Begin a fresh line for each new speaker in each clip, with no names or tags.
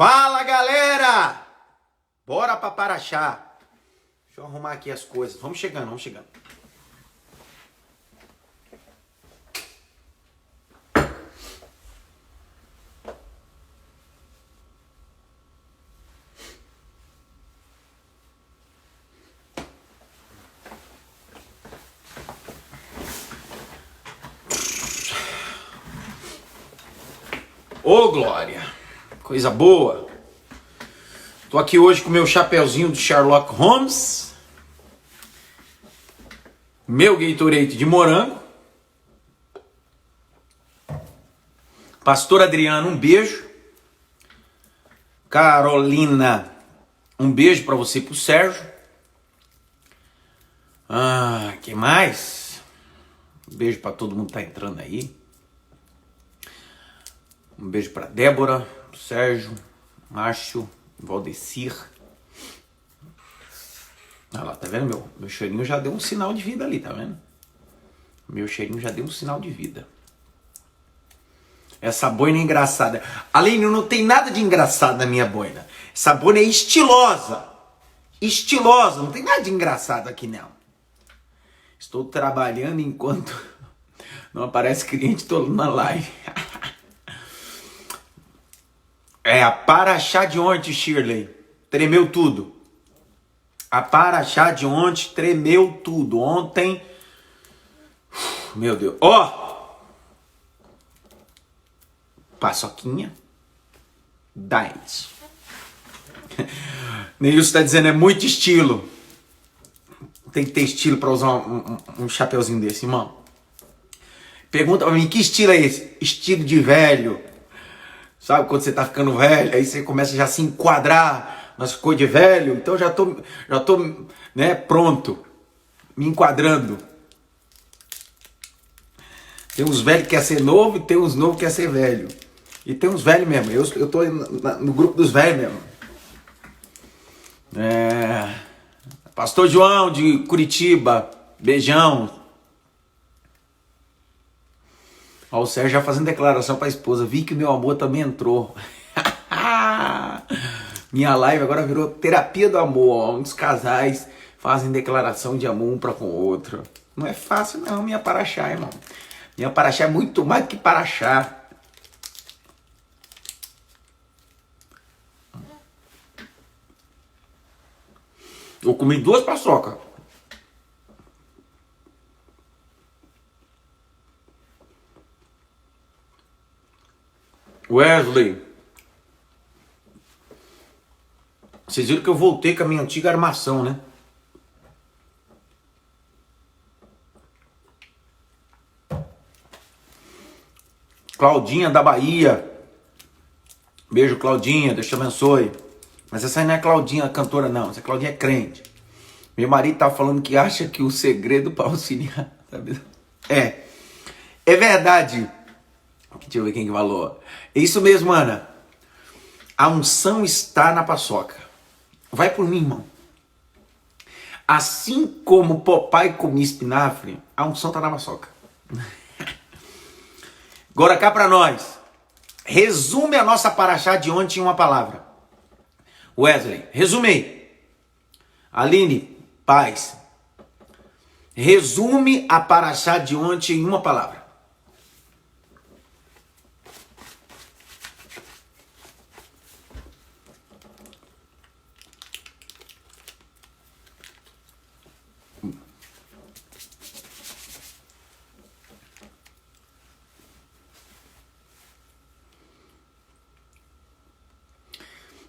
Fala, galera! Bora pra Paraxá. Deixa eu arrumar aqui as coisas. Vamos chegando, vamos chegando. Ô, Glória! Coisa boa! Tô aqui hoje com meu chapeuzinho do Sherlock Holmes. Meu Gatorade de morango. Pastor Adriano, um beijo. Carolina, um beijo pra você e pro Sérgio. Que mais? Um beijo pra todo mundo que tá entrando aí. Um beijo pra Débora, pro Sérgio, Márcio, Valdecir. Olha lá, tá vendo? Meu cheirinho já deu um sinal de vida ali, tá vendo? Meu cheirinho já deu um sinal de vida. Essa boina é engraçada. Aline, não tem nada de engraçado na minha boina. Essa boina é estilosa. Estilosa, não tem nada de engraçado aqui não. Estou trabalhando enquanto não aparece cliente, tô na live. É a Paraxá de ontem, Shirley. Tremeu tudo. A Paraxá de ontem tremeu tudo. Ontem... Meu Deus. Ó! Paçoquinha. 10. Neilson tá dizendo, é muito estilo. Tem que ter estilo pra usar um chapeuzinho desse, irmão. Pergunta pra mim, que estilo é esse? Estilo de velho. Sabe quando você tá ficando velho, aí você começa já a se enquadrar nas coisas de velho. Então já tô, né, pronto, me enquadrando. Tem uns velhos que quer ser novo e tem uns novos que quer ser velho. E tem uns velhos mesmo, eu tô no grupo dos velhos mesmo. Pastor João de Curitiba, beijão. Ó, o Sérgio já fazendo declaração pra esposa. Vi que meu amor também entrou. Minha live agora virou terapia do amor. Ó. Muitos casais fazem declaração de amor um para com o outro. Não é fácil não, minha Paraxá, irmão. Minha Paraxá é muito mais do que Paraxá. Eu comi 2 paçocas. Wesley, vocês viram que eu voltei com a minha antiga armação, né? Claudinha da Bahia. Beijo, Claudinha, Deus te abençoe. Mas essa aí não é Claudinha, a cantora, não. Essa Claudinha é crente. Meu marido tá falando que acha que o segredo para auxiliar... É verdade. Deixa eu ver quem que falou. É isso mesmo, Ana. A unção está na paçoca. Vai por mim, irmão. Assim como Popeye comia espinafre, a unção está na paçoca. Agora cá para nós. Resume a nossa Paraxá de ontem em uma palavra. Wesley, resume aí. Aline, paz. Resume a Paraxá de ontem em uma palavra.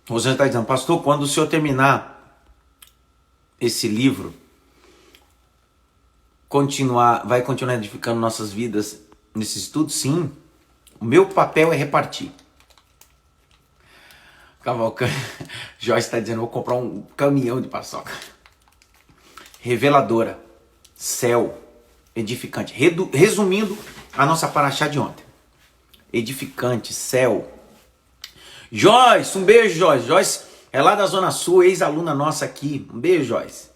Rosane está dizendo, pastor, quando o senhor terminar esse livro, vai continuar edificando nossas vidas nesse estudo? Sim. O meu papel é repartir. Cavalcante. Joyce está dizendo, vou comprar um caminhão de paçoca. Reveladora. Céu. Edificante. Resumindo a nossa Paraxá de ontem. Edificante. Céu. Joyce, um beijo, Joyce. Joyce é lá da Zona Sul, ex-aluna nossa aqui. Um beijo, Joyce.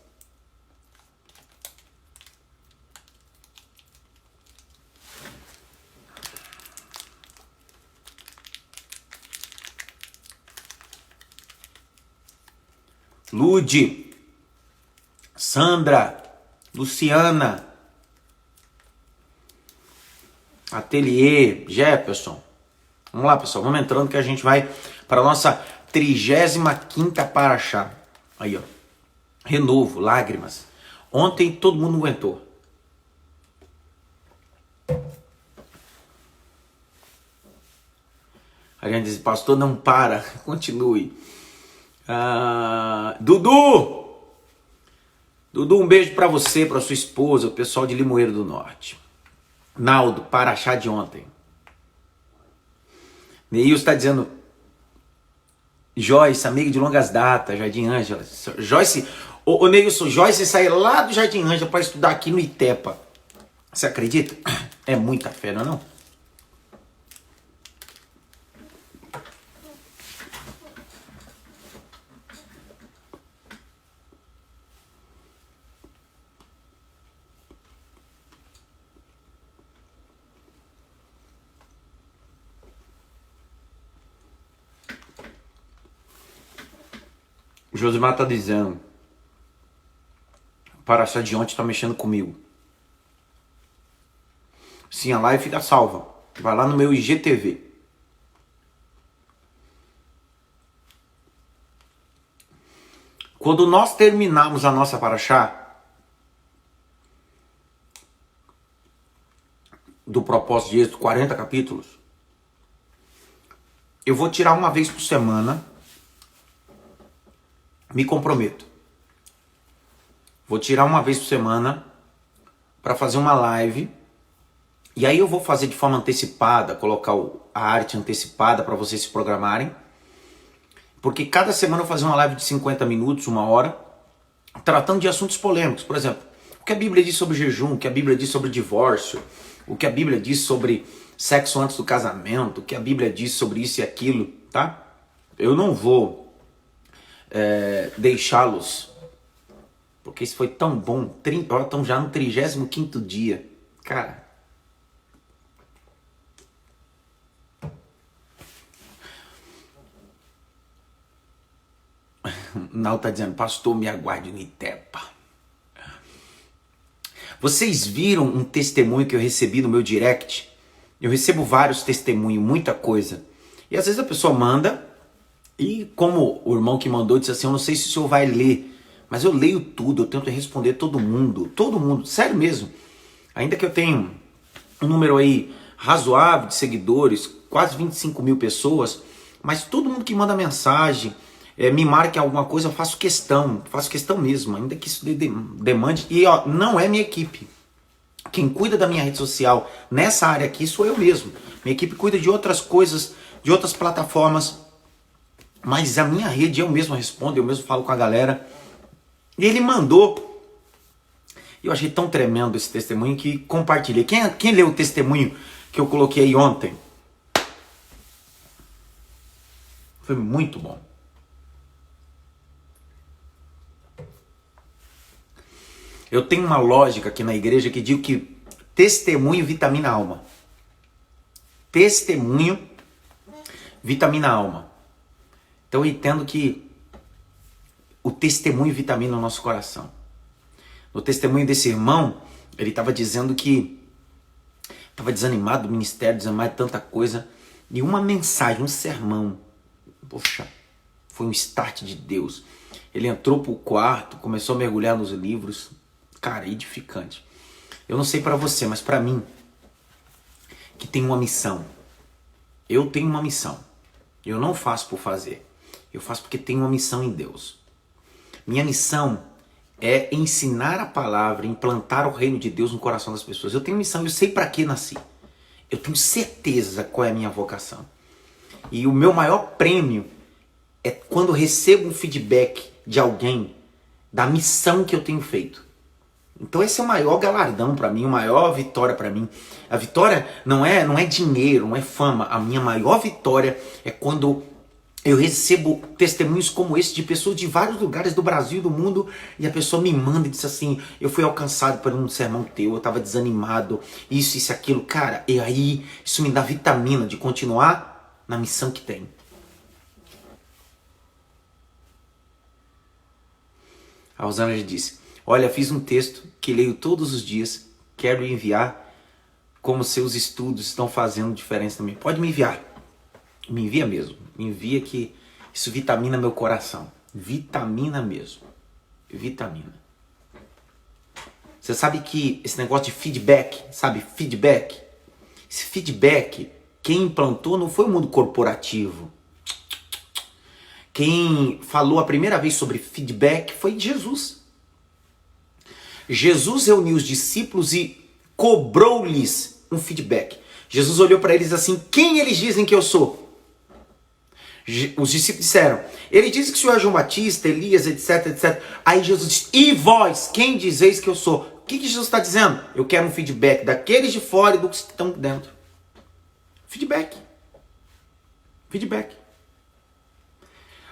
Lude, Sandra, Luciana, Ateliê, Jefferson. Vamos lá, pessoal, vamos entrando que a gente vai para a nossa 35ª paraxá. Aí, ó. Renovo, lágrimas. Ontem todo mundo aguentou. A gente diz, pastor, não para, continue. Dudu, um beijo pra você, pra sua esposa, o pessoal de Limoeiro do Norte. Naldo, paraxá de ontem. Neil está dizendo, Joyce, amiga de longas datas, Jardim Ângela. Joyce, ô Neilson, Joyce sai lá do Jardim Ângela para estudar aqui no Itepa. Você acredita? É muita fé, não é não? O Josimar tá dizendo, paraxá de ontem tá mexendo comigo. Sim, a live fica salva. Vai lá no meu IGTV. Quando nós terminarmos a nossa paraxá, do propósito de Êxodo, 40 capítulos, eu vou tirar uma vez por semana, me comprometo. Vou tirar uma vez por semana para fazer uma live. E aí eu vou fazer de forma antecipada, colocar a arte antecipada para vocês se programarem. Porque cada semana eu vou fazer uma live de 50 minutos, 1 hora, tratando de assuntos polêmicos. Por exemplo, o que a Bíblia diz sobre jejum, o que a Bíblia diz sobre divórcio, o que a Bíblia diz sobre sexo antes do casamento, o que a Bíblia diz sobre isso e aquilo, tá? Eu não vou deixá-los, porque isso foi tão bom. Estamos já no 35º dia. Cara, Nau tá dizendo, pastor, me aguarde no Itepa. Vocês viram um testemunho que eu recebi no meu direct? Eu recebo vários testemunhos, muita coisa. E às vezes a pessoa manda, e como o irmão que mandou disse assim, eu não sei se o senhor vai ler, mas eu leio tudo, eu tento responder todo mundo, sério mesmo. Ainda que eu tenha um número aí razoável de seguidores, quase 25 mil pessoas, mas todo mundo que manda mensagem, me marque alguma coisa, eu faço questão mesmo, ainda que isso demande. E ó, não é minha equipe. Quem cuida da minha rede social nessa área aqui sou eu mesmo. Minha equipe cuida de outras coisas, de outras plataformas, mas a minha rede eu mesmo respondo, eu mesmo falo com a galera. E ele mandou. Eu achei tão tremendo esse testemunho que compartilhei. Quem leu o testemunho que eu coloquei aí ontem? Foi muito bom. Eu tenho uma lógica aqui na igreja que digo que testemunho vitamina a alma. Testemunho vitamina a alma. Então eu entendo que o testemunho vitamina o nosso coração. No testemunho desse irmão, ele estava dizendo que estava desanimado do ministério, desanimado de tanta coisa. E uma mensagem, um sermão, poxa, foi um start de Deus. Ele entrou pro quarto, começou a mergulhar nos livros. Cara, edificante. Eu não sei pra você, mas pra mim, que tem uma missão. Eu tenho uma missão. Eu não faço por fazer. Eu faço porque tenho uma missão em Deus. Minha missão é ensinar a palavra, implantar o reino de Deus no coração das pessoas. Eu tenho missão, eu sei pra que nasci. Eu tenho certeza qual é a minha vocação. E o meu maior prêmio é quando eu recebo um feedback de alguém da missão que eu tenho feito. Então esse é o maior galardão para mim, a maior vitória para mim. A vitória não é dinheiro, não é fama. A minha maior vitória é quando eu recebo testemunhos como esse de pessoas de vários lugares do Brasil e do mundo, e a pessoa me manda e diz assim, eu fui alcançado por um sermão teu, eu estava desanimado, isso, aquilo. Cara, e aí isso me dá vitamina de continuar na missão que tenho. A Rosana já disse, olha, fiz um texto que leio todos os dias, quero enviar como seus estudos estão fazendo diferença também. Pode me enviar. Me envia mesmo. Me envia que isso vitamina meu coração. Vitamina mesmo. Vitamina. Você sabe que esse negócio de feedback, sabe? Feedback. Esse feedback, quem implantou não foi o mundo corporativo. Quem falou a primeira vez sobre feedback foi Jesus. Jesus reuniu os discípulos e cobrou-lhes um feedback. Jesus olhou para eles assim, quem eles dizem que eu sou? Os discípulos disseram, ele diz que o senhor é João Batista, Elias, etc, etc. Aí Jesus disse, e vós, quem dizeis que eu sou? O que Jesus está dizendo? Eu quero um feedback daqueles de fora e dos que estão dentro. Feedback. Feedback.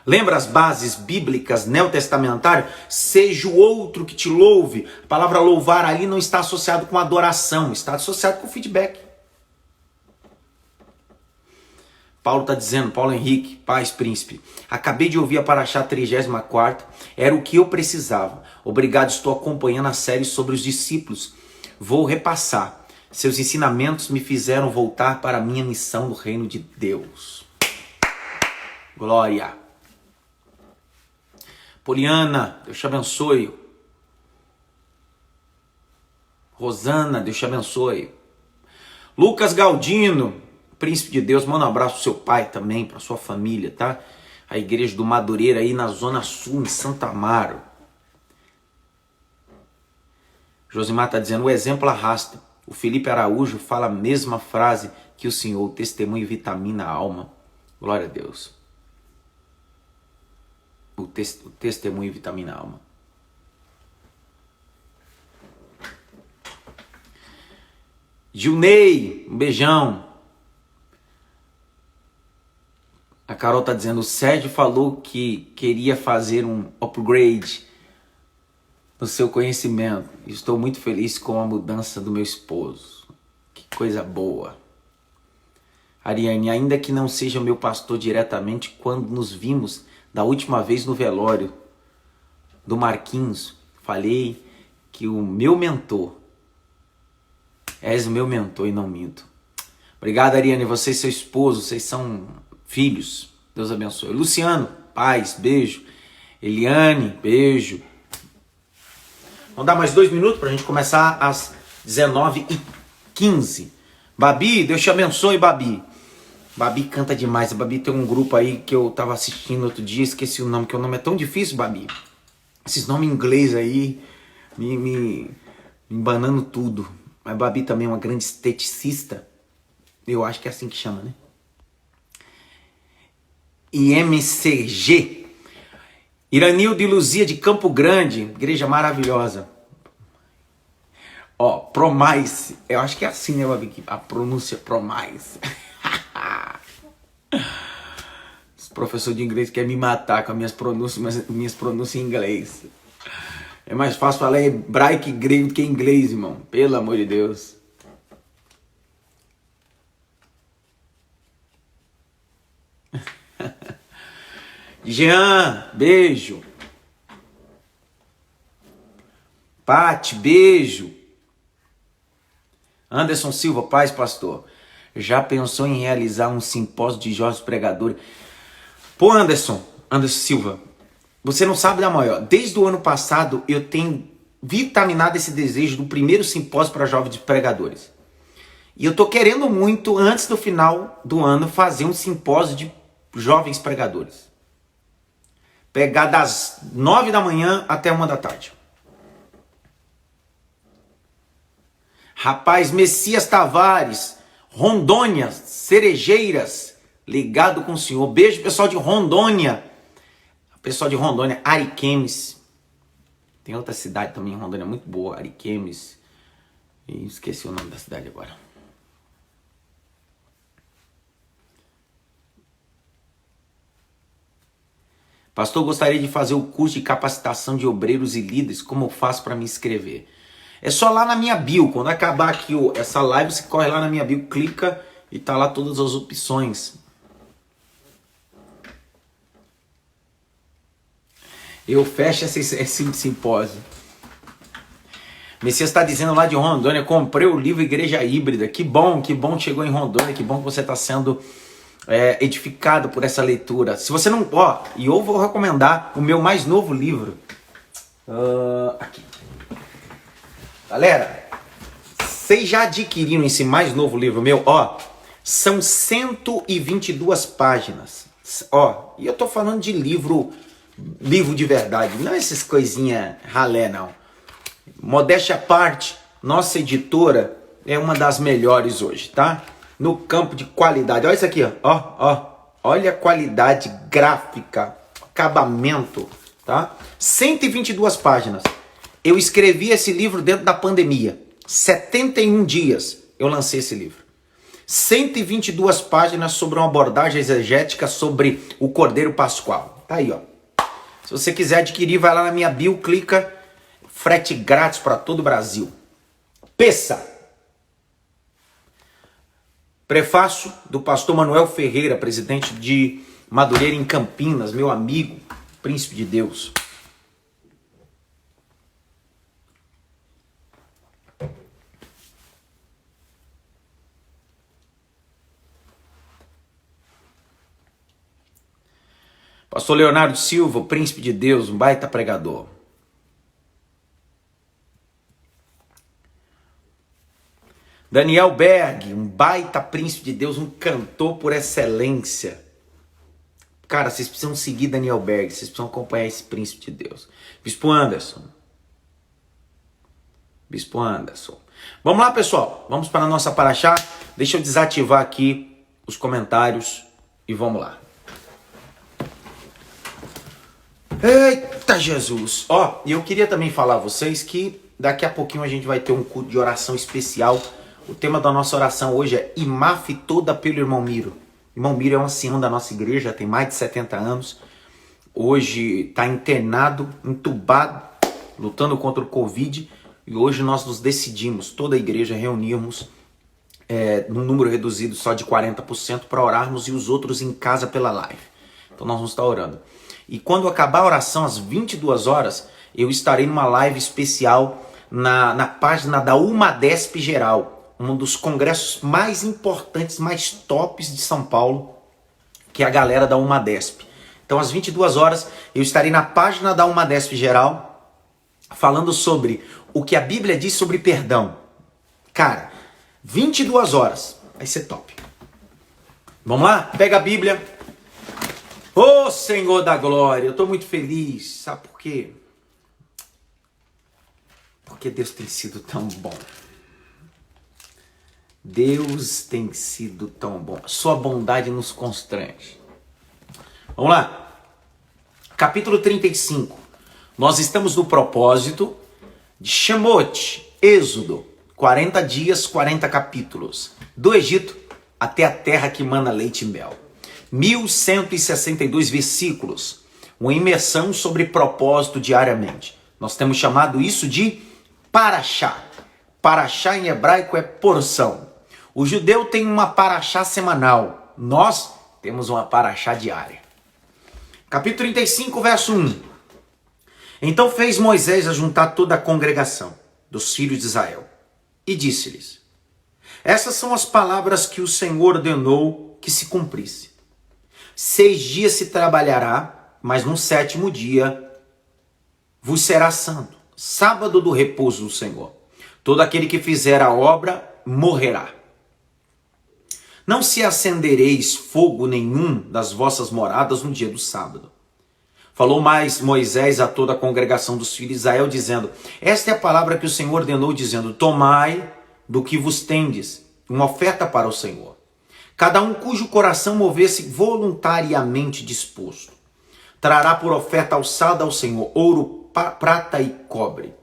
Lembra as bases bíblicas neotestamentárias? Seja o outro que te louve. A palavra louvar ali não está associado com adoração, está associado com feedback. Paulo está dizendo, Paulo Henrique, paz príncipe, acabei de ouvir a Paraxá 34ª, era o que eu precisava. Obrigado, estou acompanhando a série sobre os discípulos. Vou repassar. Seus ensinamentos me fizeram voltar para a minha missão no reino de Deus. Glória. Poliana, Deus te abençoe. Rosana, Deus te abençoe. Lucas Galdino, príncipe de Deus, manda um abraço pro seu pai também, pra sua família, tá? A igreja do Madureira aí na Zona Sul, em Santa Amaro. Josimar tá dizendo, o exemplo arrasta. O Felipe Araújo fala a mesma frase que o senhor, o testemunho vitamina a alma. Glória a Deus. O testemunho vitamina a alma. Gilney, um beijão. A Carol tá dizendo, o Sérgio falou que queria fazer um upgrade no seu conhecimento. Estou muito feliz com a mudança do meu esposo. Que coisa boa. Ariane, ainda que não seja meu pastor diretamente, quando nos vimos da última vez no velório do Marquinhos, falei que o meu mentor, és o meu mentor e não minto. Obrigado, Ariane, você e seu esposo, vocês são filhos, Deus abençoe. Luciano, paz, beijo. Eliane, beijo. Vamos dar mais 2 minutos para a gente começar às 19h15. Babi, Deus te abençoe, Babi. Babi canta demais. A Babi tem um grupo aí que eu tava assistindo outro dia, esqueci o nome, que o nome é tão difícil, Babi. Esses nomes em inglês aí, me embanando tudo. Mas Babi também é uma grande esteticista. Eu acho que é assim que chama, né? IMCG. Iranildo e Luzia de Campo Grande, igreja maravilhosa. Ó, Promais. Eu acho que é assim, né, Babi? A pronúncia Promais. Esse professor de inglês quer me matar com as minhas pronúncias em inglês. É mais fácil falar hebraico e grego do que inglês, irmão. Pelo amor de Deus. Jean, beijo. Pati, beijo. Anderson Silva, paz, pastor. Já pensou em realizar um simpósio de jovens pregadores? Pô, Anderson Silva, você não sabe da maior. Desde o ano passado eu tenho vitaminado esse desejo do primeiro simpósio para jovens pregadores. E eu tô querendo muito, antes do final do ano, fazer um simpósio de jovens pregadores. Pegar das 9 da manhã até 1 da tarde. Rapaz, Messias Tavares, Rondônia, Cerejeiras, ligado com o senhor. Beijo, pessoal de Rondônia. Pessoal de Rondônia, Ariquemes. Tem outra cidade também em Rondônia muito boa, Ariquemes. E esqueci o nome da cidade agora. Pastor, gostaria de fazer o curso de capacitação de obreiros e líderes. Como eu faço para me inscrever? É só lá na minha bio. Quando acabar aqui essa live, você corre lá na minha bio, clica e tá lá todas as opções. Eu fecho esse simpósio. Messias está dizendo lá de Rondônia, comprei o livro Igreja Híbrida. Que bom que chegou em Rondônia, que bom que você está sendo edificado por essa leitura. Se você não... e eu vou recomendar o meu mais novo livro. Aqui. Galera, vocês já adquiriram esse mais novo livro meu? São 122 páginas. E eu tô falando de livro de verdade, não essas coisinhas ralé, não. Modéstia à parte, nossa editora é uma das melhores hoje, tá? No campo de qualidade. Olha isso aqui, olha a qualidade gráfica, acabamento, tá? 122 páginas. Eu escrevi esse livro dentro da pandemia. 71 dias eu lancei esse livro. 122 páginas sobre uma abordagem exegética sobre o Cordeiro Pascual. Tá aí, Se você quiser adquirir, vai lá na minha bio, clica, frete grátis para todo o Brasil. Peça. Prefácio do pastor Manuel Ferreira, presidente de Madureira em Campinas, meu amigo, príncipe de Deus. Pastor Leonardo Silva, o príncipe de Deus, um baita pregador. Daniel Berg, um baita príncipe de Deus, um cantor por excelência. Cara, vocês precisam seguir Daniel Berg, vocês precisam acompanhar esse príncipe de Deus. Bispo Anderson. Vamos lá, pessoal. Vamos para a nossa paraxá. Deixa eu desativar aqui os comentários e vamos lá. Eita Jesus! E eu queria também falar a vocês que daqui a pouquinho a gente vai ter um culto de oração especial. O tema da nossa oração hoje é Imafe toda pelo irmão Miro. Irmão Miro é um ancião da nossa igreja, tem mais de 70 anos. Hoje está internado, entubado, lutando contra o Covid. E hoje nós nos decidimos, toda a igreja, reunirmos num número reduzido só de 40% para orarmos e os outros em casa pela live. Então nós vamos estar orando. E quando acabar a oração, às 22 horas, eu estarei numa live especial na página da Umadesp Geral, um dos congressos mais importantes, mais tops de São Paulo, que é a galera da Umadesp. Então, às 22 horas, eu estarei na página da Umadesp Geral, falando sobre o que a Bíblia diz sobre perdão. Cara, 22 horas, vai ser top. Vamos lá? Pega a Bíblia. Ô Senhor da glória, eu estou muito feliz, sabe por quê? Porque Deus tem sido tão bom. Deus tem sido tão bom. Sua bondade nos constrange. Vamos lá. Capítulo 35. Nós estamos no propósito de Shemot, Êxodo. 40 dias, 40 capítulos. Do Egito até a terra que mana leite e mel. 1162 versículos, uma imersão sobre propósito diariamente. Nós temos chamado isso de paraxá. Paraxá em hebraico é porção. O judeu tem uma paraxá semanal. Nós temos uma paraxá diária. Capítulo 35, verso 1. Então fez Moisés ajuntar toda a congregação dos filhos de Israel e disse-lhes: essas são as palavras que o Senhor ordenou que se cumprisse. 6 dias se trabalhará, mas no 7º dia vos será santo, sábado do repouso do Senhor. Todo aquele que fizer a obra morrerá. Não se acendereis fogo nenhum das vossas moradas no dia do sábado. Falou mais Moisés a toda a congregação dos filhos de Israel, dizendo: esta é a palavra que o Senhor ordenou, dizendo: tomai do que vos tendes, uma oferta para o Senhor. Cada um cujo coração mover-se voluntariamente disposto, trará por oferta alçada ao Senhor ouro, prata e cobre.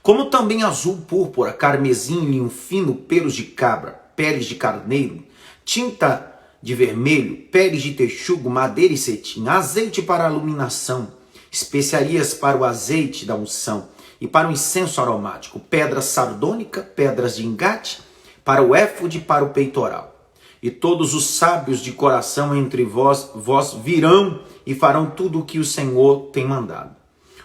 Como também azul, púrpura, carmesim, linho fino, pelos de cabra, peles de carneiro, tinta de vermelho, peles de texugo, madeira e cetim, azeite para a iluminação, especiarias para o azeite da unção e para o incenso aromático, pedra sardônica, pedras de engate, para o éfode e para o peitoral. E todos os sábios de coração entre vós virão e farão tudo o que o Senhor tem mandado.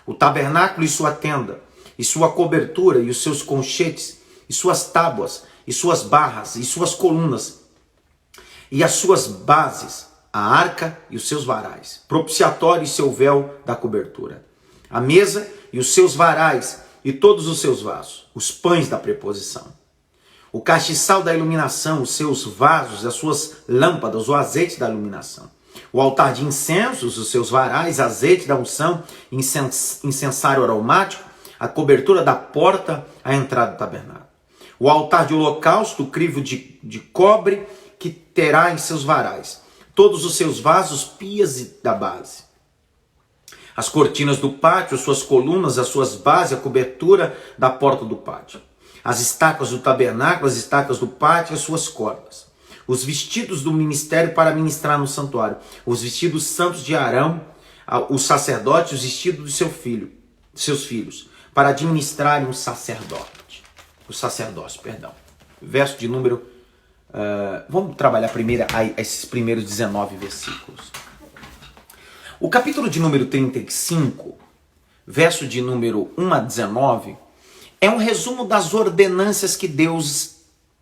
O tabernáculo e sua tenda, e sua cobertura, e os seus conchetes, e suas tábuas, e suas barras, e suas colunas, e as suas bases, a arca e os seus varais, propiciatório e seu véu da cobertura, a mesa e os seus varais, e todos os seus vasos, os pães da preposição, o castiçal da iluminação, os seus vasos, as suas lâmpadas, o azeite da iluminação, o altar de incensos, os seus varais, azeite da unção, incensário aromático, a cobertura da porta, a entrada do tabernáculo, o altar de holocausto, o crivo de cobre que terá em seus varais, todos os seus vasos, pias da base, as cortinas do pátio, as suas colunas, as suas bases, a cobertura da porta do pátio, as estacas do tabernáculo, as estacas do pátio, as suas cordas, os vestidos do ministério para ministrar no santuário, os vestidos santos de Arão, os sacerdotes, os vestidos de seus filhos, para administrarem o sacerdócio, perdão. Verso de número, vamos trabalhar primeiro esses primeiros 19 versículos. O capítulo de número 35, verso de número 1 a 19, é um resumo das ordenâncias que Deus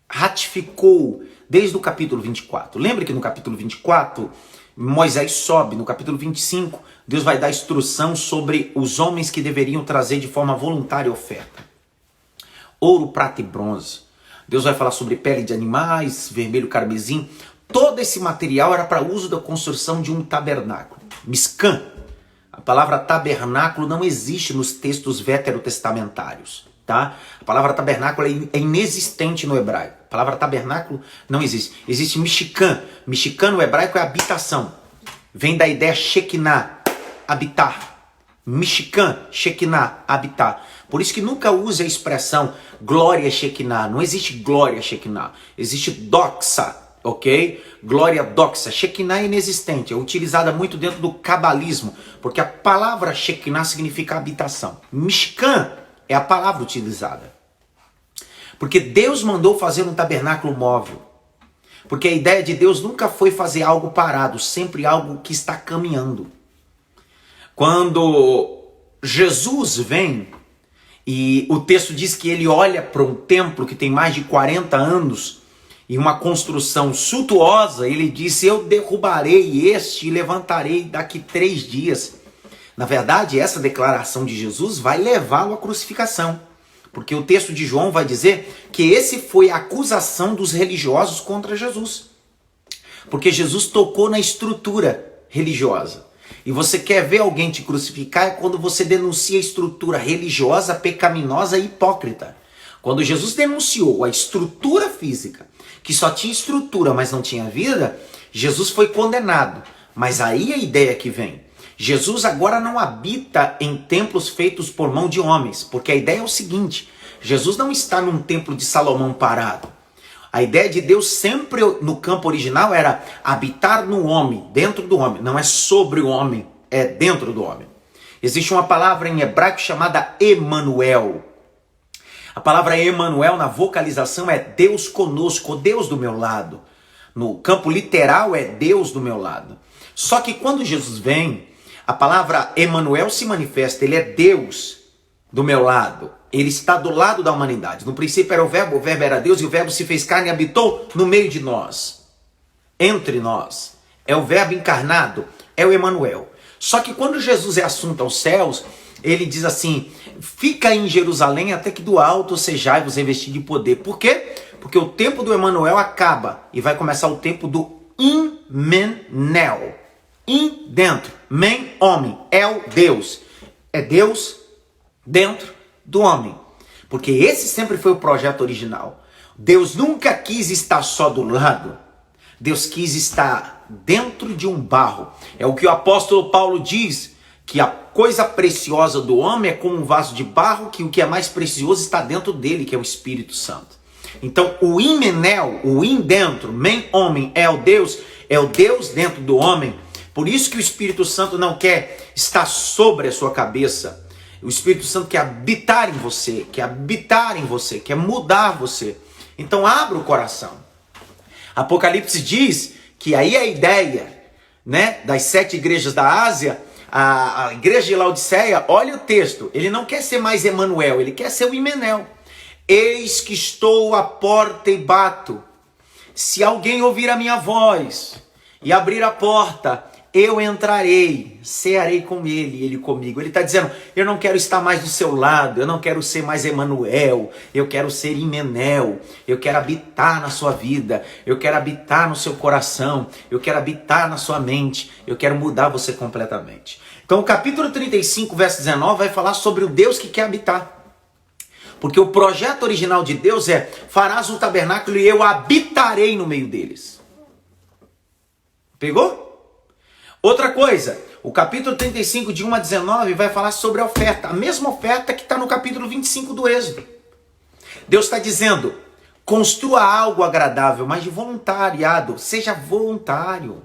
ratificou desde o capítulo 24. Lembra que no capítulo 24, Moisés sobe, no capítulo 25, Deus vai dar instrução sobre os homens que deveriam trazer de forma voluntária oferta. Ouro, prata e bronze. Deus vai falar sobre pele de animais, vermelho, carmesim. Todo esse material era para uso da construção de um tabernáculo. Mishkan. A palavra tabernáculo não existe nos textos veterotestamentários. Tá? A palavra tabernáculo é inexistente no hebraico. A palavra tabernáculo não existe. Existe Mishkan. Mishkan no hebraico é habitação. Vem da ideia Shekinah, habitar. Mishkan, Shekinah, habitar. Por isso que nunca use a expressão glória Shekinah. Não existe glória Shekinah. Existe doxa, ok? Glória doxa. Shekinah é inexistente. É utilizada muito dentro do cabalismo. Porque a palavra Shekinah significa habitação. Mishkan é a palavra utilizada. Porque Deus mandou fazer um tabernáculo móvel. Porque a ideia de Deus nunca foi fazer algo parado, sempre algo que está caminhando. Quando Jesus vem, e o texto diz que ele olha para um templo que tem mais de 40 anos, e uma construção suntuosa, ele disse, eu derrubarei este e levantarei daqui 3 dias. Na verdade, essa declaração de Jesus vai levá-lo à crucificação. Porque o texto de João vai dizer que esse foi a acusação dos religiosos contra Jesus. Porque Jesus tocou na estrutura religiosa. E você quer ver alguém te crucificar é quando você denuncia a estrutura religiosa, pecaminosa e hipócrita. Quando Jesus denunciou a estrutura física, que só tinha estrutura, mas não tinha vida, Jesus foi condenado. Mas aí a ideia que vem. Jesus agora não habita em templos feitos por mão de homens, porque a ideia é o seguinte, Jesus não está num templo de Salomão parado. A ideia de Deus sempre no campo original era habitar no homem, dentro do homem. Não é sobre o homem, é dentro do homem. Existe uma palavra em hebraico chamada Emanuel. A palavra Emanuel na vocalização é Deus conosco, Deus do meu lado. No campo literal é Deus do meu lado. Só que quando Jesus vem, a palavra Emanuel se manifesta, ele é Deus do meu lado. Ele está do lado da humanidade. No princípio era o verbo era Deus e o verbo se fez carne e habitou no meio de nós. Entre nós. É o verbo encarnado, é o Emanuel. Só que quando Jesus é assunto aos céus, ele diz assim, fica em Jerusalém até que do alto sejai-vos revestido de poder. Por quê? Porque o tempo do Emanuel acaba e vai começar o tempo do Imenel. In, dentro, men, homem, el, Deus. É Deus dentro do homem. Porque esse sempre foi o projeto original. Deus nunca quis estar só do lado. Deus quis estar dentro de um barro. É o que o apóstolo Paulo diz, que a coisa preciosa do homem é como um vaso de barro, que o que é mais precioso está dentro dele, que é o Espírito Santo. Então, o Imenel, o in dentro, men, homem, el, Deus, é o Deus dentro do homem. Por isso que o Espírito Santo não quer estar sobre a sua cabeça. O Espírito Santo quer habitar em você, quer mudar você. Então abra o coração. Apocalipse diz que aí a ideia né, das 7 igrejas da Ásia, a igreja de Laodiceia, olha o texto, ele não quer ser mais Emanuel, ele quer ser o Himeneu. Eis que estou à porta e bato. Se alguém ouvir a minha voz e abrir a porta, eu entrarei, cearei com ele e ele comigo. Ele está dizendo, eu não quero estar mais do seu lado, eu não quero ser mais Emanuel, eu quero ser Himeneu, eu quero habitar na sua vida, eu quero habitar no seu coração, eu quero habitar na sua mente, eu quero mudar você completamente. Então o capítulo 35, verso 19 vai falar sobre o Deus que quer habitar. Porque o projeto original de Deus é, farás um tabernáculo e eu habitarei no meio deles. Pegou? Outra coisa, o capítulo 35, de 1 a 19, vai falar sobre a oferta. A mesma oferta que está no capítulo 25 do Êxodo. Deus está dizendo, construa algo agradável, mas de voluntariado, seja voluntário.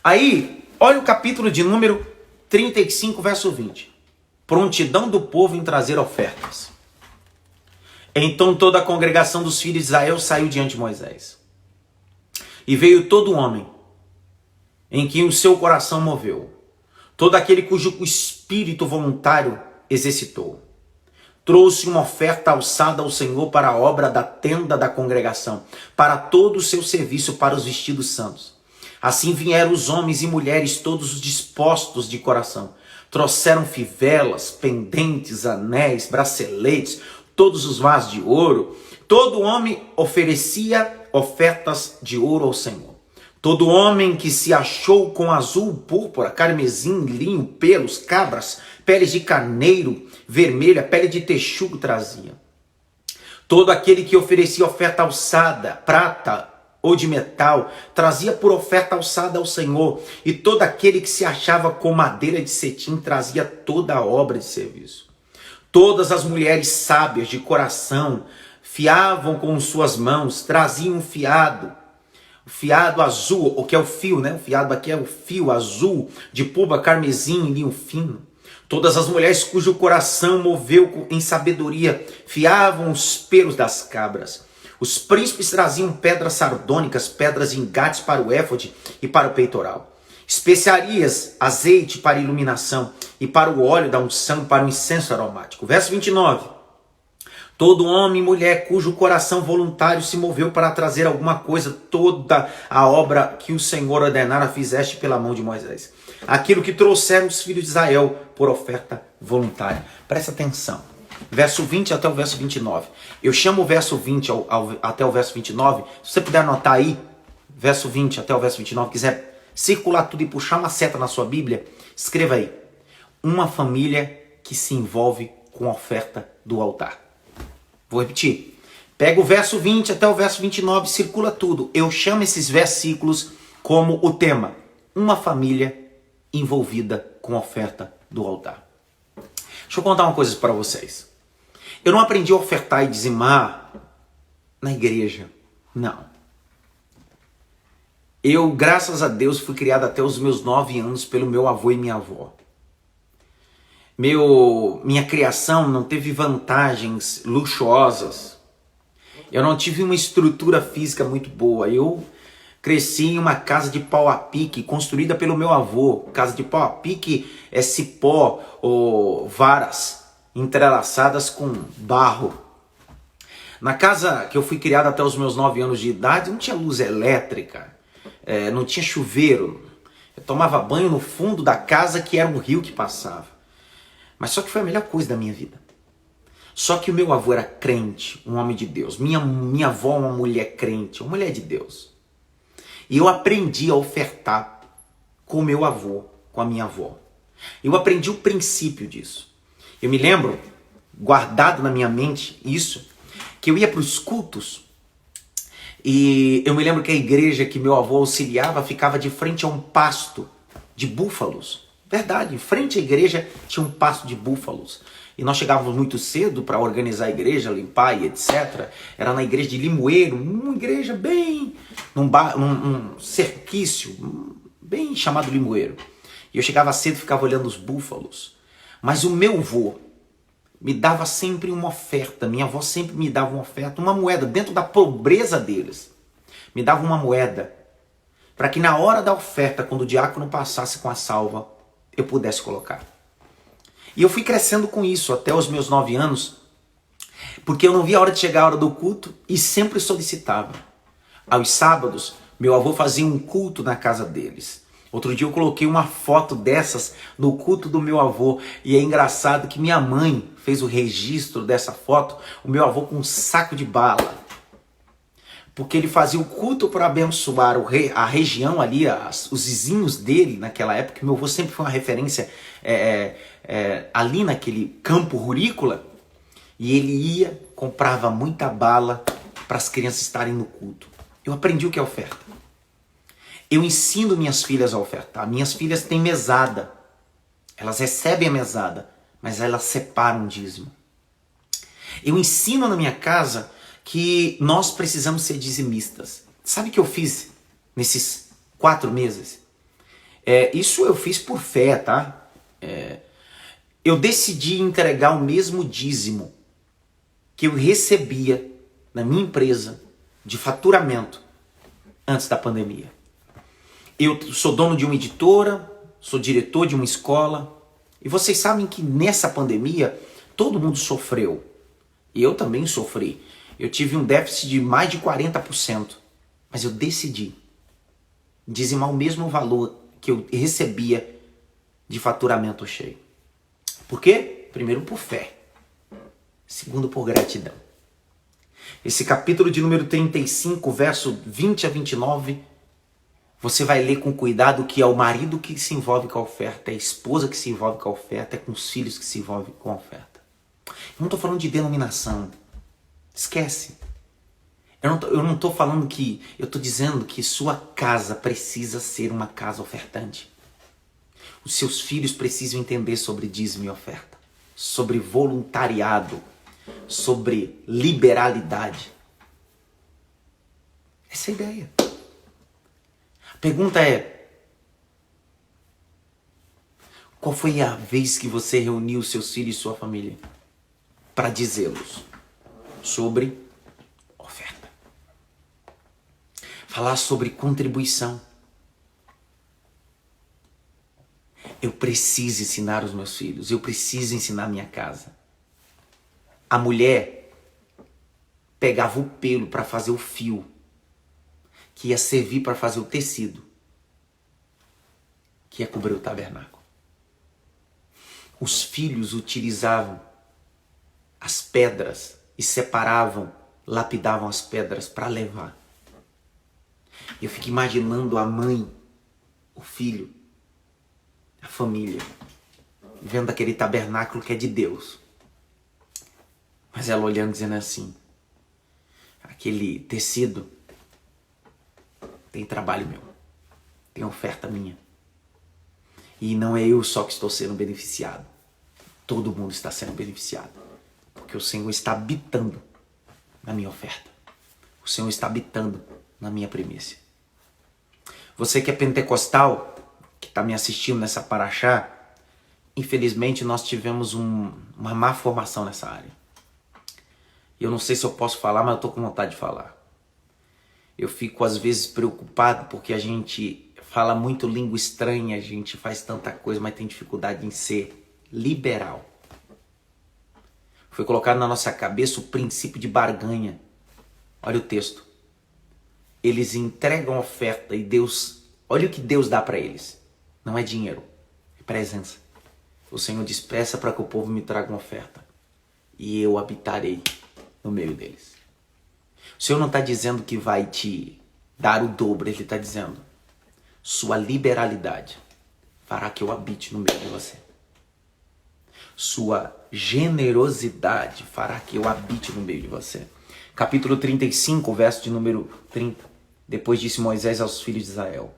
Aí, olha o capítulo de número 35, verso 20. Prontidão do povo em trazer ofertas. Então toda a congregação dos filhos de Israel saiu diante de Moisés. E veio todo homem em que o seu coração moveu, todo aquele cujo espírito voluntário exercitou. Trouxe uma oferta alçada ao Senhor para a obra da tenda da congregação, para todo o seu serviço, para os vestidos santos. Assim vieram os homens e mulheres, todos dispostos de coração. Trouxeram fivelas, pendentes, anéis, braceletes, todos os vasos de ouro. Todo homem oferecia ofertas de ouro ao Senhor. Todo homem que se achou com azul, púrpura, carmesim, linho, pelos, cabras, peles de carneiro, vermelha, pele de texugo trazia. Todo aquele que oferecia oferta alçada, prata ou de metal, trazia por oferta alçada ao Senhor. E todo aquele que se achava com madeira de cetim, trazia toda a obra de serviço. Todas as mulheres sábias de coração, fiavam com suas mãos, traziam fiado azul, o que é o fio, né? O fiado aqui é o fio azul, de púrpura, carmesim e linho fino. Todas as mulheres cujo coração moveu em sabedoria, fiavam os pelos das cabras. Os príncipes traziam pedras sardônicas, pedras de engates para o éfode e para o peitoral. Especiarias, azeite para iluminação e para o óleo da unção, para o incenso aromático. Verso 29. Todo homem e mulher cujo coração voluntário se moveu para trazer alguma coisa, toda a obra que o Senhor ordenara fizeste pela mão de Moisés. Aquilo que trouxeram os filhos de Israel por oferta voluntária. Presta atenção. Verso 20 até o verso 29. Eu chamo o verso 20 até o verso 29. Se você puder anotar aí, verso 20 até o verso 29, quiser circular tudo e puxar uma seta na sua Bíblia, escreva aí. Uma família que se envolve com a oferta do altar. Vou repetir. Pega o verso 20 até o verso 29, circula tudo. Eu chamo esses versículos como o tema. Uma família envolvida com a oferta do altar. Deixa eu contar uma coisa para vocês. Eu não aprendi a ofertar e dizimar na igreja. Não. Eu, graças a Deus, fui criado até os meus 9 anos pelo meu avô e minha avó. Minha criação não teve vantagens luxuosas. Eu não tive uma estrutura física muito boa. Eu cresci em uma casa de pau a pique, construída pelo meu avô. Casa de pau a pique é cipó ou varas entrelaçadas com barro. Na casa que eu fui criado até os meus 9 anos de idade, não tinha luz elétrica, não tinha chuveiro. Eu tomava banho no fundo da casa, que era um rio que passava. Mas só que foi a melhor coisa da minha vida. Só que o meu avô era crente, um homem de Deus. Minha avó, uma mulher crente, uma mulher de Deus. E eu aprendi a ofertar com o meu avô, com a minha avó. Eu aprendi o princípio disso. Eu me lembro, guardado na minha mente, isso, que eu ia para os cultos. E eu me lembro que a igreja que meu avô auxiliava ficava de frente a um pasto de búfalos. Verdade, em frente à igreja tinha um pasto de búfalos. E nós chegávamos muito cedo para organizar a igreja, limpar e etc. Era na igreja de Limoeiro, uma igreja bem... num cerquício, bem chamado Limoeiro. E eu chegava cedo e ficava olhando os búfalos. Mas o meu avô me dava sempre uma oferta. Minha avó sempre me dava uma oferta, uma moeda, dentro da pobreza deles. Me dava uma moeda. para que na hora da oferta, quando o diácono passasse com a salva, eu pudesse colocar. E eu fui crescendo com isso até os meus 9 anos, porque eu não via a hora de chegar a hora do culto e sempre solicitava. Aos sábados, meu avô fazia um culto na casa deles. Outro dia eu coloquei uma foto dessas no culto do meu avô. E é engraçado que minha mãe fez o registro dessa foto, o meu avô com um saco de bala. Porque ele fazia o culto para abençoar a região ali, os vizinhos dele naquela época. Meu avô sempre foi uma referência ali naquele campo rurícola. E ele ia, comprava muita bala para as crianças estarem no culto. Eu aprendi o que é oferta. Eu ensino minhas filhas a ofertar. Minhas filhas têm mesada. Elas recebem a mesada, mas elas separam o dízimo. Eu ensino na minha casa que nós precisamos ser dizimistas. Sabe o que eu fiz nesses 4 meses? Isso eu fiz por fé, tá? Eu decidi entregar o mesmo dízimo que eu recebia na minha empresa de faturamento antes da pandemia. Eu sou dono de uma editora, sou diretor de uma escola, e vocês sabem que nessa pandemia todo mundo sofreu. E eu também sofri. Eu tive um déficit de mais de 40%, mas eu decidi dizimar o mesmo valor que eu recebia de faturamento cheio. Por quê? Primeiro, por fé. Segundo, por gratidão. Esse capítulo de número 35, verso 20 a 29, você vai ler com cuidado que é o marido que se envolve com a oferta, é a esposa que se envolve com a oferta, é com os filhos que se envolvem com a oferta. Eu não estou falando de denominação. Esquece. Eu não estou falando que... Eu estou dizendo que sua casa precisa ser uma casa ofertante. Os seus filhos precisam entender sobre dízimo e oferta, sobre voluntariado, sobre liberalidade. Essa é a ideia. A pergunta é: qual foi a vez que você reuniu seus filhos e sua família para dizê-los sobre oferta? Falar sobre contribuição. Eu preciso ensinar os meus filhos, eu preciso ensinar minha casa. A mulher pegava o pelo para fazer o fio, que ia servir para fazer o tecido, que ia cobrir o tabernáculo. Os filhos utilizavam as pedras e separavam, lapidavam as pedras para levar. Eu fico imaginando a mãe, o filho, a família, vendo aquele tabernáculo que é de Deus. Mas ela olhando, dizendo assim: aquele tecido tem trabalho meu, tem oferta minha. E não é eu só que estou sendo beneficiado. Todo mundo está sendo beneficiado. Porque o Senhor está habitando na minha oferta. O Senhor está habitando na minha primícia. Você que é pentecostal, que está me assistindo nessa paraxá, infelizmente nós tivemos uma má formação nessa área. Eu não sei se eu posso falar, mas eu estou com vontade de falar. Eu fico às vezes preocupado porque a gente fala muito língua estranha, a gente faz tanta coisa, mas tem dificuldade em ser liberal. Foi colocado na nossa cabeça o princípio de barganha. Olha o texto. Eles entregam oferta e Deus... Olha o que Deus dá para eles. Não é dinheiro, é presença. O Senhor diz: peça para que o povo me traga uma oferta e eu habitarei no meio deles. O Senhor não está dizendo que vai te dar o dobro, Ele está dizendo: sua liberalidade fará que eu habite no meio de você. Sua generosidade fará que eu habite no meio de você. Capítulo 35, verso de número 30. Depois disse Moisés aos filhos de Israel: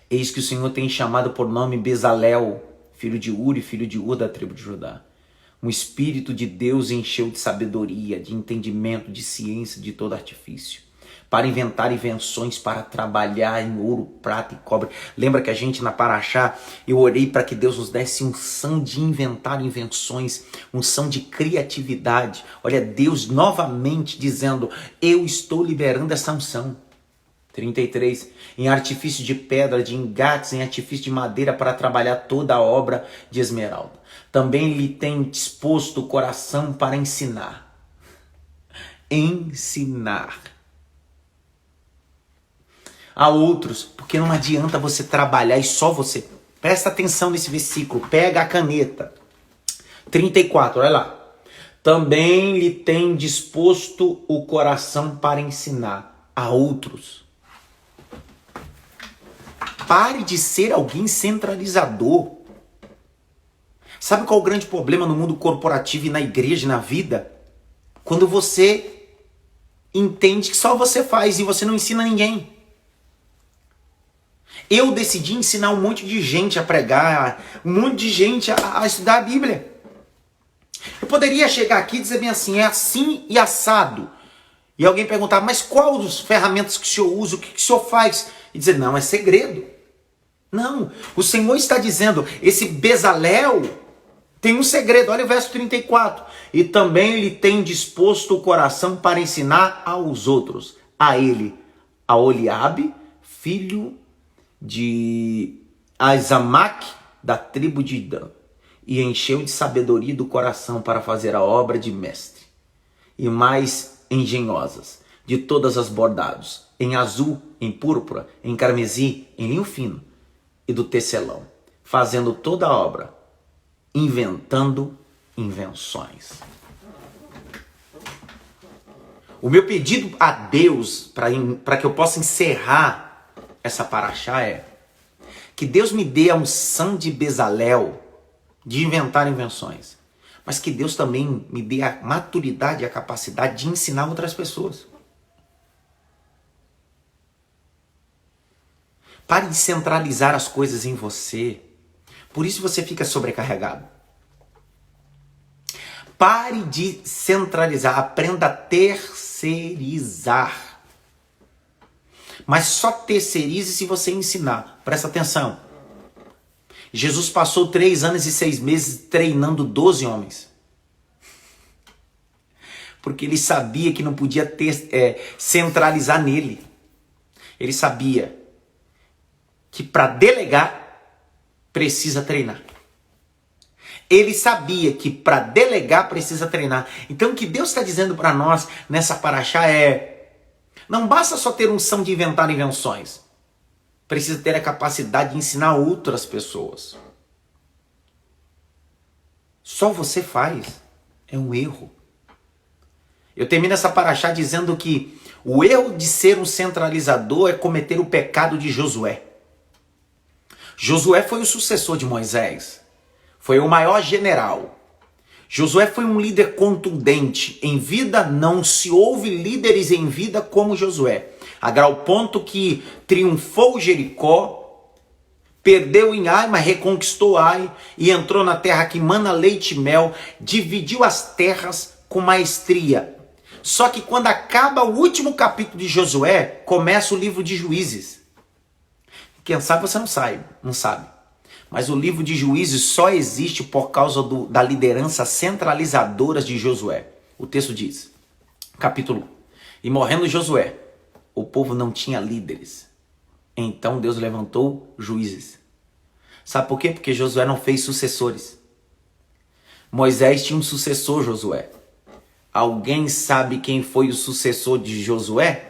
eis que o Senhor tem chamado por nome Bezalel, filho de Uri, filho de Ur, da tribo de Judá. Um espírito de Deus encheu de sabedoria, de entendimento, de ciência, de todo artifício, para inventar invenções, para trabalhar em ouro, prata e cobre. Lembra que a gente na Paraxá, eu orei para que Deus nos desse unção de inventar invenções, unção de criatividade. Olha, Deus novamente dizendo: eu estou liberando essa unção. 33. Em artifício de pedra, de engates, em artifício de madeira, para trabalhar toda a obra de esmeralda. Também lhe tem disposto o coração para ensinar. Ensinar a outros, porque não adianta você trabalhar e só você. Presta atenção nesse versículo, pega a caneta. 34, olha lá. Também lhe tem disposto o coração para ensinar a outros. Pare de ser alguém centralizador. Sabe qual é o grande problema no mundo corporativo e na igreja e na vida? Quando você entende que só você faz e você não ensina ninguém. Eu decidi ensinar um monte de gente a pregar, um monte de gente a estudar a Bíblia. Eu poderia chegar aqui e dizer bem assim, é assim e assado. E alguém perguntar, mas quais as ferramentas que o senhor usa, o que o senhor faz? E dizer, não, é segredo. Não, o Senhor está dizendo, esse Bezalel tem um segredo. Olha o verso 34. E também lhe tem disposto o coração para ensinar aos outros. A ele, a Oliabe, filho de Aizamaque, da tribo de Dan. E encheu de sabedoria do coração para fazer a obra de mestre. E mais engenhosas, de todas as bordados, em azul, em púrpura, em carmesim, em linho fino, e do tecelão, fazendo toda a obra, inventando invenções. O meu pedido a Deus, para que eu possa encerrar essa paraxá, é que Deus me dê a unção de Bezalel, de inventar invenções, mas que Deus também me dê a maturidade e a capacidade de ensinar outras pessoas. Pare de centralizar as coisas em você. Por isso você fica sobrecarregado. Pare de centralizar. Aprenda a terceirizar. Mas só terceirize se você ensinar. Presta atenção. Jesus passou 3 anos e 6 meses treinando 12 homens. Porque ele sabia que não podia centralizar nele. Ele sabia que para delegar precisa treinar. Ele sabia que para delegar precisa treinar. Então o que Deus está dizendo para nós nessa paraxá é: não basta só ter unção de inventar invenções. Precisa ter a capacidade de ensinar outras pessoas. Só você faz. É um erro. Eu termino essa paraxá dizendo que o erro de ser um centralizador é cometer o pecado de Josué. Josué foi o sucessor de Moisés. Foi o maior general. Josué foi um líder contundente. Em vida não se houve líderes em vida como Josué. A grau ponto que triunfou Jericó, perdeu em Ai, mas reconquistou Ai e entrou na terra que mana leite e mel, dividiu as terras com maestria. Só que quando acaba o último capítulo de Josué, começa o livro de Juízes. Quem sabe você não sabe. Mas o livro de Juízes só existe por causa da liderança centralizadora de Josué. O texto diz, capítulo 1. E morrendo Josué, o povo não tinha líderes. Então Deus levantou juízes. Sabe por quê? Porque Josué não fez sucessores. Moisés tinha um sucessor, Josué. Alguém sabe quem foi o sucessor de Josué?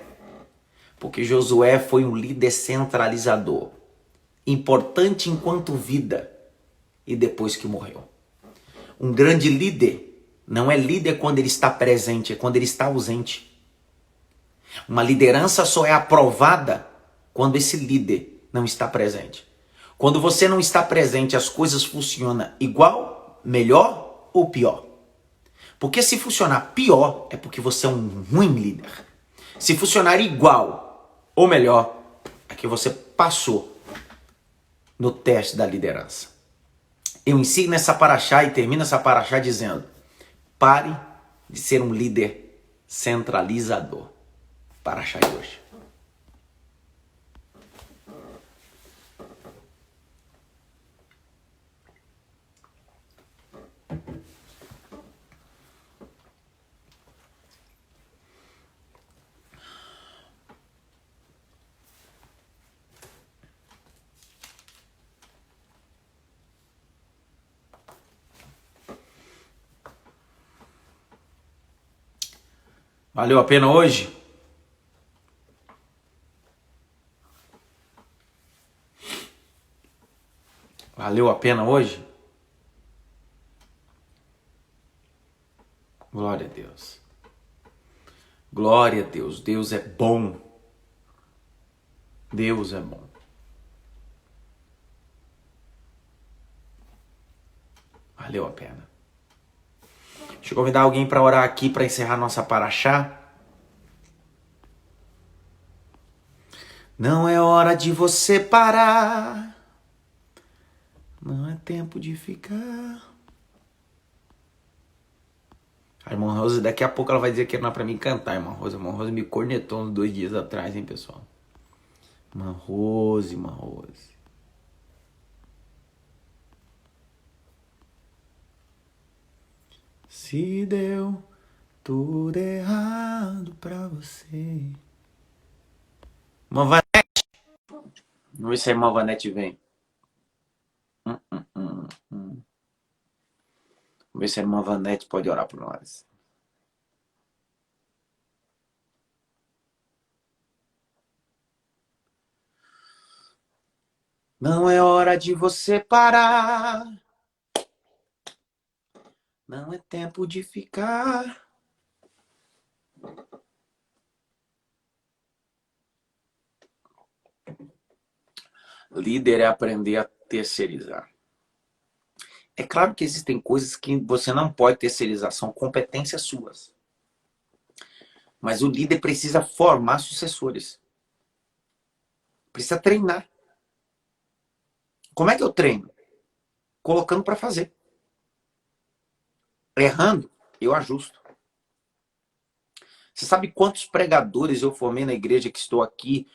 Porque Josué foi um líder centralizador, importante enquanto vida e depois que morreu. Um grande líder não é líder quando ele está presente, é quando ele está ausente. Uma liderança só é aprovada quando esse líder não está presente. Quando você não está presente, as coisas funcionam igual, melhor ou pior. Porque se funcionar pior, é porque você é um ruim líder. Se funcionar igual, ou melhor, é que você passou no teste da liderança. Eu ensino essa paraxá e termino essa paraxá dizendo: pare de ser um líder centralizador. Paraxá de hoje. Valeu a pena hoje? Valeu a pena hoje? Glória a Deus. Glória a Deus. Deus é bom. Deus é bom. Valeu a pena. Deixa eu convidar alguém para orar aqui para encerrar nossa paraxá. Não é hora de você parar. Não é tempo de ficar. A irmã Rose, daqui a pouco ela vai dizer que não é pra mim cantar, irmã Rose. A irmã Rose me cornetou uns 2 dias atrás, hein, pessoal. Irmã Rose, irmã Rose. Se deu tudo errado pra você. Irmã Vanete. Vamos ver se a irmã Vanete vem. Vamos ver se a irmã Vanete pode orar por nós. Não é hora de você parar. Não é tempo de ficar. Líder é aprender a terceirizar. É claro que existem coisas que você não pode terceirizar, são competências suas. Mas o líder precisa formar sucessores. Precisa treinar. Como é que eu treino? Colocando para fazer. Errando, eu ajusto. Você sabe quantos pregadores eu formei na igreja que estou aqui?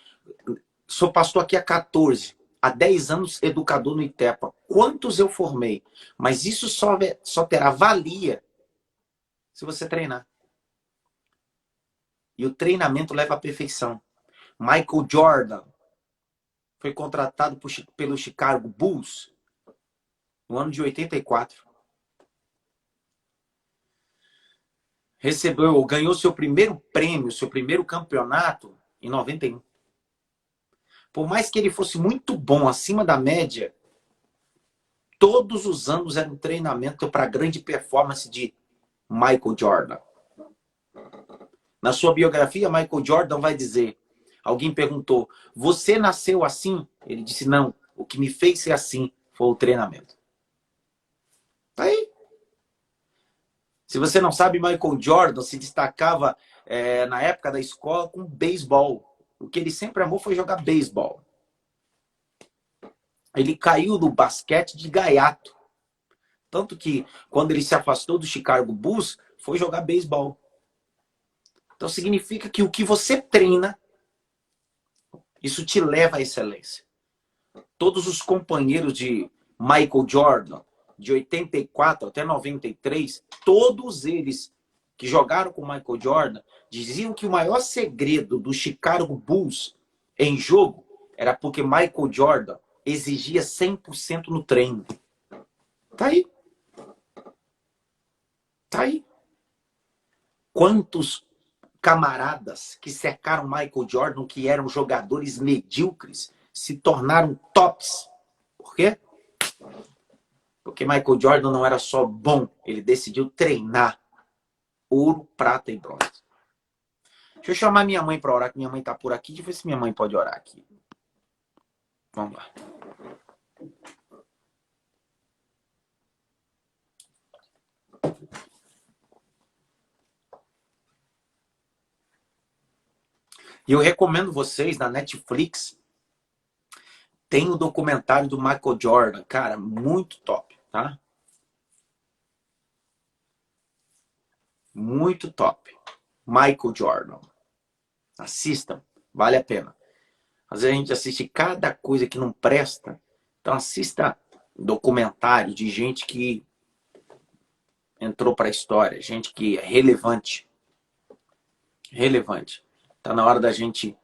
Sou pastor aqui há 14. Há 10 anos educador no ITEPA. Quantos eu formei? Mas isso só terá valia se você treinar. E o treinamento leva à perfeição. Michael Jordan foi contratado pelo Chicago Bulls no ano de 84. Ganhou seu primeiro prêmio, seu primeiro campeonato em 91. Por mais que ele fosse muito bom, acima da média, todos os anos era um treinamento para a grande performance de Michael Jordan. Na sua biografia, Michael Jordan vai dizer, alguém perguntou, você nasceu assim? Ele disse, não, o que me fez ser assim foi o treinamento. Tá aí. Se você não sabe, Michael Jordan se destacava na época da escola com beisebol. O que ele sempre amou foi jogar beisebol. Ele caiu do basquete de gaiato. Tanto que, quando ele se afastou do Chicago Bulls, foi jogar beisebol. Então, significa que o que você treina, isso te leva à excelência. Todos os companheiros de Michael Jordan, de 84 até 93, todos eles que jogaram com Michael Jordan, diziam que o maior segredo do Chicago Bulls em jogo era porque Michael Jordan exigia 100% no treino. Tá aí. Tá aí. Quantos camaradas que cercaram Michael Jordan, que eram jogadores medíocres, se tornaram tops. Por quê? Porque Michael Jordan não era só bom, ele decidiu treinar ouro, prata e bronze. Deixa eu chamar minha mãe para orar, que minha mãe tá por aqui. Deixa eu ver se minha mãe pode orar aqui. Vamos lá. E eu recomendo vocês, na Netflix, tem o documentário do Michael Jordan. Cara, muito top, tá? Muito top. Michael Jordan. Assistam, vale a pena. Às vezes a gente assiste cada coisa que não presta. Então assista documentário de gente que entrou para a história, gente que é relevante. Relevante. Tá na hora da gente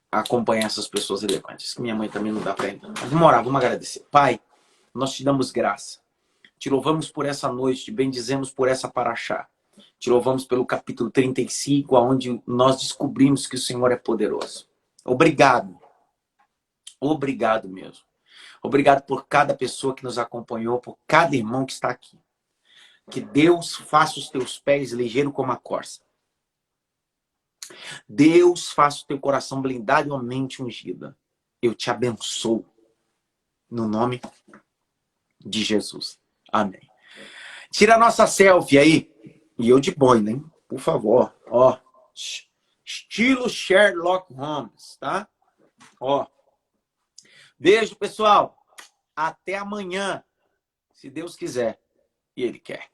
acompanhar essas pessoas relevantes. Que minha mãe também não dá para entrar. Mas vamos orar, vamos agradecer. Pai, nós te damos graça. Te louvamos por essa noite, te bendizemos por essa paraxá. Te louvamos pelo capítulo 35, onde nós descobrimos que o Senhor é poderoso. Obrigado. Obrigado mesmo. Obrigado por cada pessoa que nos acompanhou, por cada irmão que está aqui. Que Deus faça os teus pés ligeiros como a corça. Deus faça o teu coração blindado e a mente ungida. Eu te abençoo. No nome de Jesus. Amém. Tira a nossa selfie aí. E eu de boina, hein? Por favor. Ó. Estilo Sherlock Holmes, tá? Ó. Beijo, pessoal. Até amanhã. Se Deus quiser. E Ele quer.